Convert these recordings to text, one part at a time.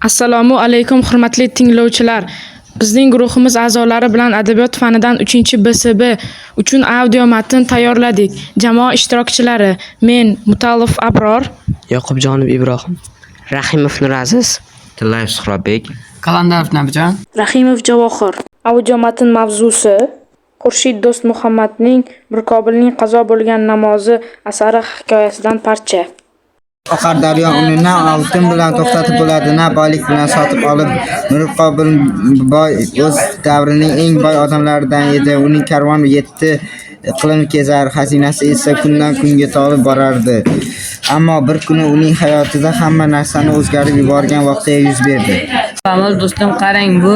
Assalomu alaykum hurmatli tinglovchilar. Bizning guruhimiz a'zolari bilan adabiyot fanidan 3-BSB uchun audio matn tayyorladik. Jamoa ishtirokchilari: men Mutallif Abror, Yoqubjonov Ibrohim, Rahimov Nuraziz, Tillayev Suhrabek, Qalandarov Nabijon, Rahimov Javohir. Audio matn mavzusi: Xurshid Do'stmuhammadning Mirkobilning qazo bo'lgan namozi asari hikoyasidan parcha. Oqar daryo unini oltin bilan to'xtatib bo'ladi, na boylik bilan sotib olib. Mirkobil boy o'z davrining eng boy odamlaridan edi. Uning karvoni 7 iqlim kezar, xazinasi esa kundan kunga to'lib borardi. Ammo bir kuni uning hayotida hamma narsani o'zgarib yuborgan voqea yuz berdi. Amal do'stim, qarang, bu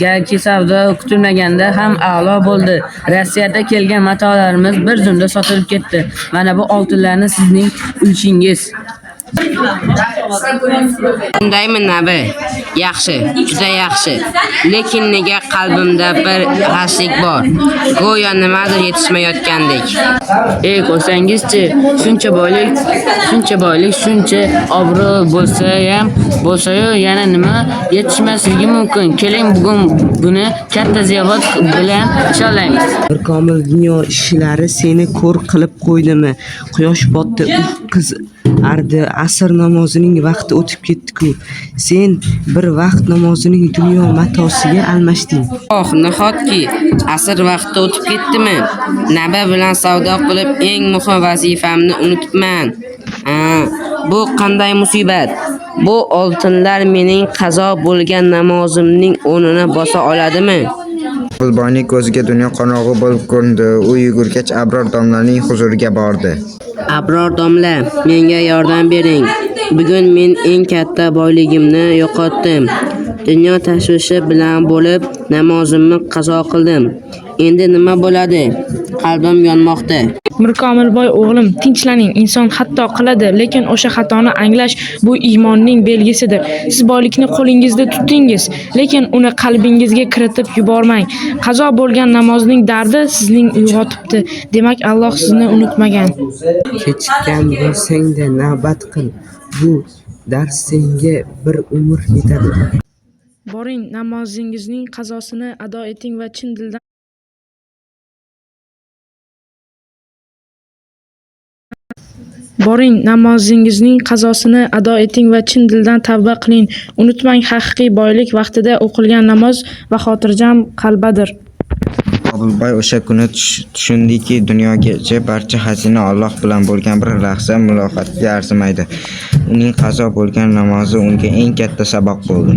galgi savdo kutilmaganda ham a'lo bo'ldi. Rossiyada kelgan matolarimiz bir zumda sotilib ketdi. Mana bu oltinlarni sizning ulushingiz. Undaymi nabi? Yaxshi, juda yaxshi. Lekin nega qalbimda bir g'ashlik bor? Go'yo nimadir yetishmayotgandek. Ko'rsangizchi, shuncha boylik, shuncha obro' bo'lsa-yu, yana nima yetishmasligi mumkin. Keling, bugun buni katta ziyofat bilan nishonlaymiz. bir komil dunyo ishlari seni ko'r qilib qo'ydimi? Quyosh botdi, qiz ardi, asr namozining vaqti o'tib ketdi-ku. Sen bir vaqt namozining dunyo matosiga almashding. Nahotki asr vaqti o'tib ketdimi? Nabi bilan savdo qilib eng muhim vazifamni unutibman. Bu qanday musibat? Bu oltinlar mening qazo bo'lgan namozimning o'rnini bosa oladimi? Boyning ko'ziga dunyo qorong'u bo'lib ko'rindi. U yugurgach Abror domlaning huzuriga bordi. Abror domla, menga yordam bering. Bugun men eng katta boyligimni yo'qotdim. Dunyo tashvishi bilan bo'lib namozimni qazo qildim. Endi nima bo'ladi? Qalbim yonmoqda. Mirkomilboy o'g'lim, tinchlaning. Inson xato qiladi, lekin o'sha xatoni anglash bu iymonning belgisidir. Siz boylikni qo'lingizda tutdingiz, lekin uni qalbingizga kiritib yubormang. Qazo bo'lgan namozning dardi sizning uyg'otibdi. Demak, Alloh sizni unutmagan. Kechikkan bo'lsang-da navbat qil. Bu dars senga bir umr yetadi. Boring, namozingizning qazosini ado eting va chin dildan tavba qiling. Unutmang, haqiqiy boylik vaqtida o'qilgan namoz va xotirjam qalbadir. Qobilboy o'sha kuni tushundiki, dunyogacha barcha xazina Alloh bilan bo'lgan bir lahza muloqotga arzimaydi. Uning qazo bo'lgan namozi unga eng katta saboq bo'ldi.